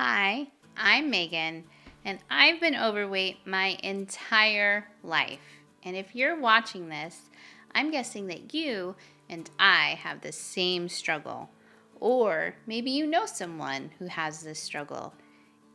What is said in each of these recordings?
Hi, I'm Megan, and I've been overweight my entire life. And if you're watching this, I'm guessing that you and I have the same struggle. Or maybe you know someone who has this struggle.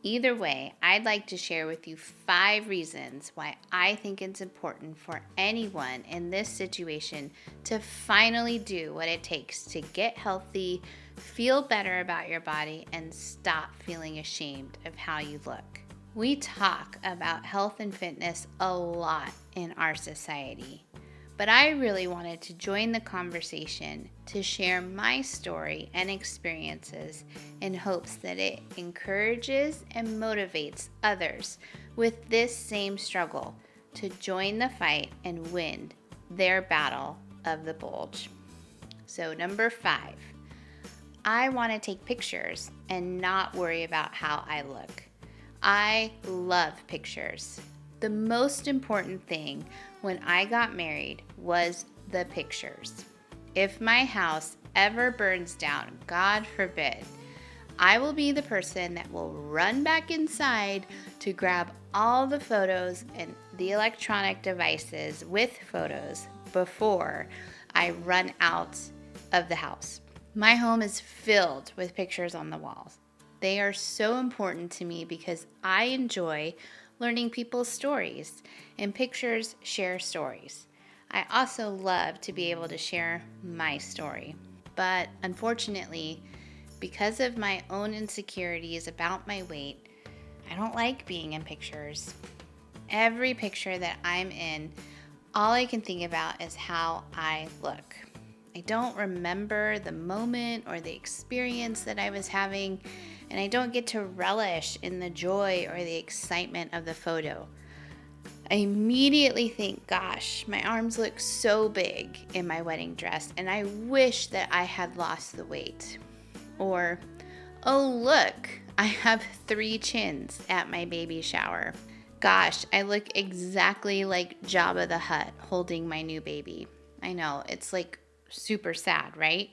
Either way, I'd like to share with you 5 reasons why I think it's important for anyone in this situation to finally do what it takes to get healthy, feel better about your body, and stop feeling ashamed of how you look. We talk about health and fitness a lot in our society. But I really wanted to join the conversation to share my story and experiences in hopes that it encourages and motivates others with this same struggle to join the fight and win their battle of the bulge. So number 5, I want to take pictures and not worry about how I look. I love pictures. The most important thing when I got married was the pictures. If my house ever burns down, God forbid, I will be the person that will run back inside to grab all the photos and the electronic devices with photos before I run out of the house. My home is filled with pictures on the walls. They are so important to me because I enjoy learning people's stories, and pictures share stories. I also love to be able to share my story. But unfortunately, because of my own insecurities about my weight, I don't like being in pictures. Every picture that I'm in, all I can think about is how I look. I don't remember the moment or the experience that I was having, and I don't get to relish in the joy or the excitement of the photo. I immediately think, gosh, my arms look so big in my wedding dress, and I wish that I had lost the weight. Or, oh look, I have 3 chins at my baby shower. Gosh, I look exactly like Jabba the Hutt holding my new baby. I know, it's like super sad, right?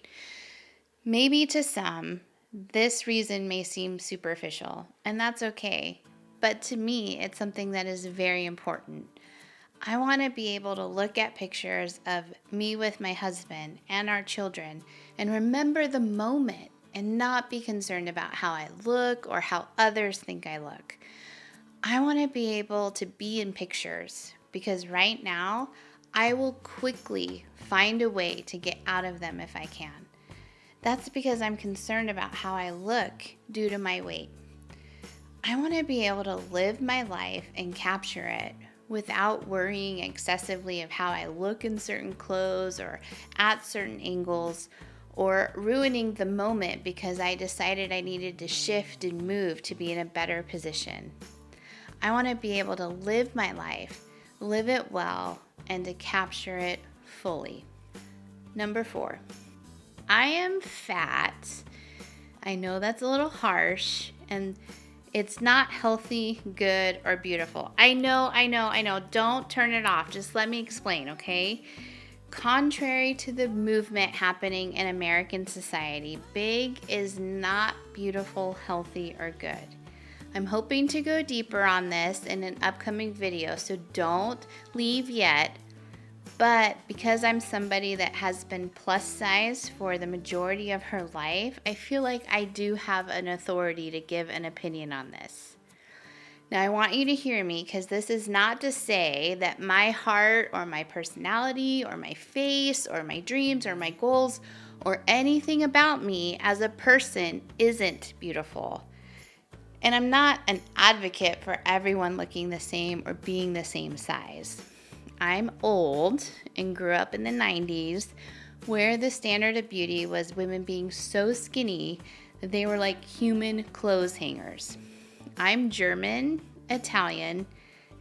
Maybe to some, this reason may seem superficial, and that's okay. But to me, it's something that is very important. I want to be able to look at pictures of me with my husband and our children and remember the moment and not be concerned about how I look or how others think I look. I want to be able to be in pictures because right now, I will quickly find a way to get out of them if I can. That's because I'm concerned about how I look due to my weight. I want to be able to live my life and capture it without worrying excessively of how I look in certain clothes or at certain angles or ruining the moment because I decided I needed to shift and move to be in a better position. I want to be able to live my life, live it well, and to capture it fully. Number 4. I am fat. I know that's a little harsh, and it's not healthy, good, or beautiful. I know. Don't turn it off. Just let me explain, okay? Contrary to the movement happening in American society, big is not beautiful, healthy, or good. I'm hoping to go deeper on this in an upcoming video, so don't leave yet. But because I'm somebody that has been plus size for the majority of her life, I feel like I do have an authority to give an opinion on this. Now, I want you to hear me because this is not to say that my heart or my personality or my face or my dreams or my goals or anything about me as a person isn't beautiful. And I'm not an advocate for everyone looking the same or being the same size. I'm old and grew up in the 90s where the standard of beauty was women being so skinny that they were like human clothes hangers. I'm German, Italian,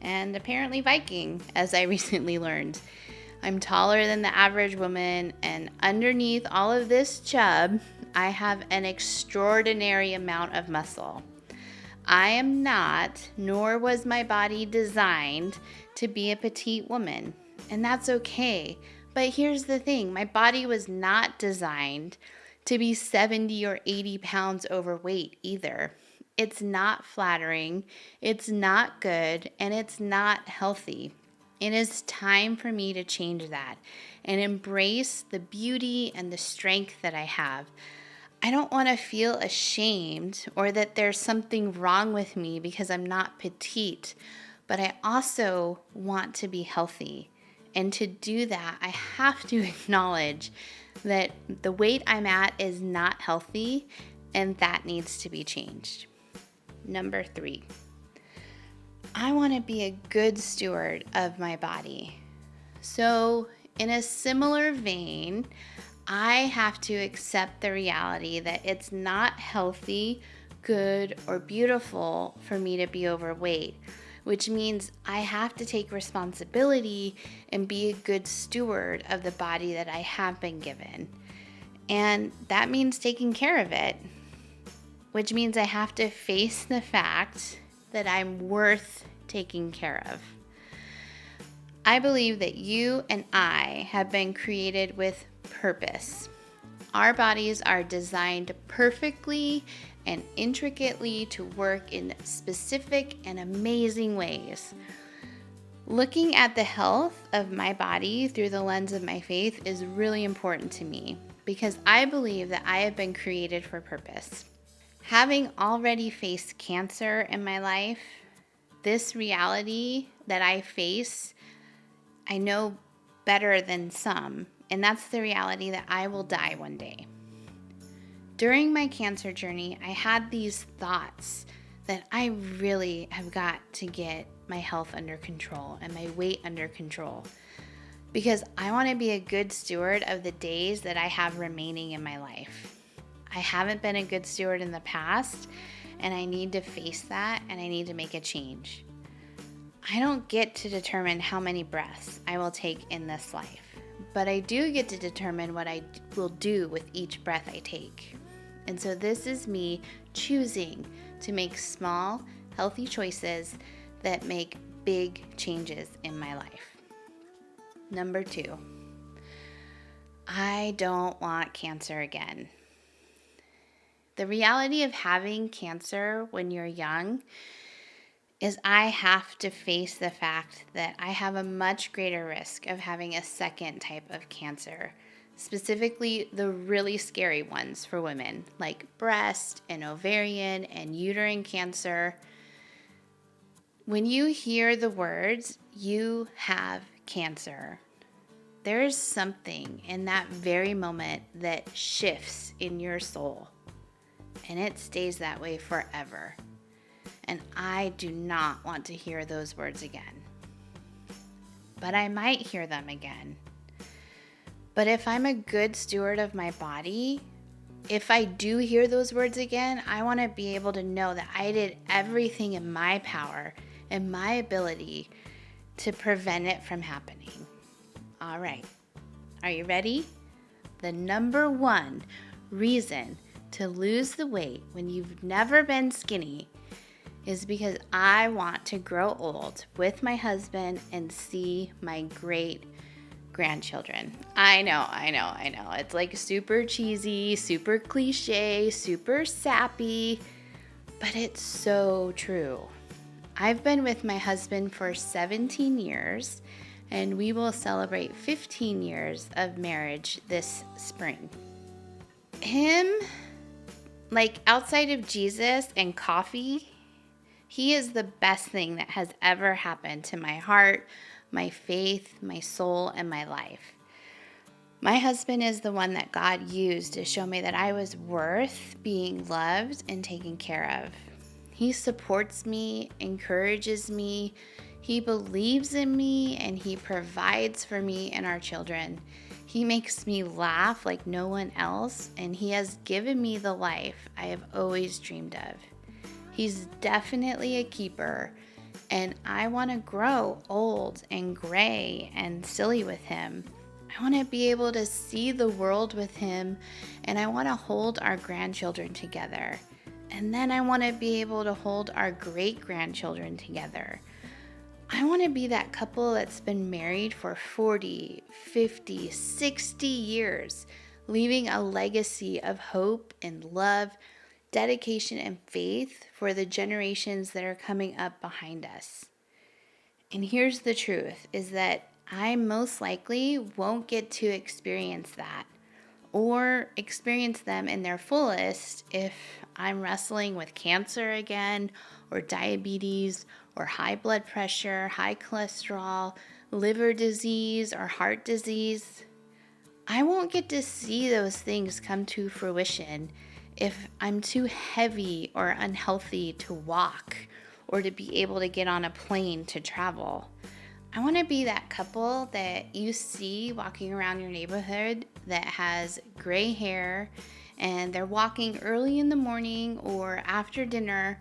and apparently Viking, as I recently learned. I'm taller than the average woman, and underneath all of this chub, I have an extraordinary amount of muscle. I am not, nor was my body designed to be a petite woman, and that's okay. But here's the thing, my body was not designed to be 70 or 80 pounds overweight either. It's not flattering, it's not good, and it's not healthy. It is time for me to change that and embrace the beauty and the strength that I have. I don't want to feel ashamed or that there's something wrong with me because I'm not petite, but I also want to be healthy. And to do that, I have to acknowledge that the weight I'm at is not healthy and that needs to be changed. Number 3, I want to be a good steward of my body. So, in a similar vein, I have to accept the reality that it's not healthy, good, or beautiful for me to be overweight, which means I have to take responsibility and be a good steward of the body that I have been given. And that means taking care of it, which means I have to face the fact that I'm worth taking care of. I believe that you and I have been created with purpose. Our bodies are designed perfectly and intricately to work in specific and amazing ways. Looking at the health of my body through the lens of my faith is really important to me because I believe that I have been created for purpose. Having already faced cancer in my life, this reality that I face, I know better than some, and that's the reality that I will die one day. During my cancer journey, I had these thoughts that I really have got to get my health under control and my weight under control because I want to be a good steward of the days that I have remaining in my life. I haven't been a good steward in the past, and I need to face that, and I need to make a change. I don't get to determine how many breaths I will take in this life, but I do get to determine what I will do with each breath I take. And so this is me choosing to make small, healthy choices that make big changes in my life. Number 2, I don't want cancer again. The reality of having cancer when you're young is I have to face the fact that I have a much greater risk of having a second type of cancer, specifically the really scary ones for women, like breast and ovarian and uterine cancer. When you hear the words, "you have cancer," there is something in that very moment that shifts in your soul, and it stays that way forever. And I do not want to hear those words again. But I might hear them again. But if I'm a good steward of my body, if I do hear those words again, I want to be able to know that I did everything in my power and my ability to prevent it from happening. All right. Are you ready? The number 1 reason to lose the weight when you've never been skinny is because I want to grow old with my husband and see my great grandchildren. I know. It's like super cheesy, super cliche, super sappy, but it's so true. I've been with my husband for 17 years, and we will celebrate 15 years of marriage this spring. Him, like outside of Jesus and coffee, he is the best thing that has ever happened to my heart, my faith, my soul, and my life. My husband is the one that God used to show me that I was worth being loved and taken care of. He supports me, encourages me, he believes in me, and he provides for me and our children. He makes me laugh like no one else, and he has given me the life I have always dreamed of. He's definitely a keeper, and I want to grow old and gray and silly with him. I want to be able to see the world with him, and I want to hold our grandchildren together. And then I want to be able to hold our great-grandchildren together. I want to be that couple that's been married for 40, 50, 60 years, leaving a legacy of hope and love dedication and faith for the generations that are coming up behind us. And here's the truth, is that I most likely won't get to experience that or experience them in their fullest if I'm wrestling with cancer again, or diabetes, or high blood pressure, high cholesterol, liver disease, or heart disease. I won't get to see those things come to fruition if I'm too heavy or unhealthy to walk or to be able to get on a plane to travel. I want to be that couple that you see walking around your neighborhood that has gray hair, and they're walking early in the morning or after dinner,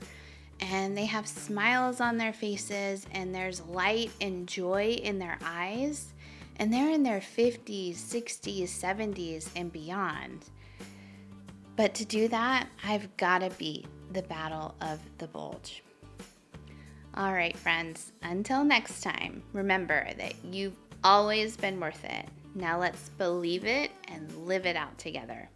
and they have smiles on their faces, and there's light and joy in their eyes, and they're in their 50s, 60s, 70s, and beyond. But to do that, I've got to beat the battle of the bulge. All right, friends, until next time, remember that you've always been worth it. Now let's believe it and live it out together.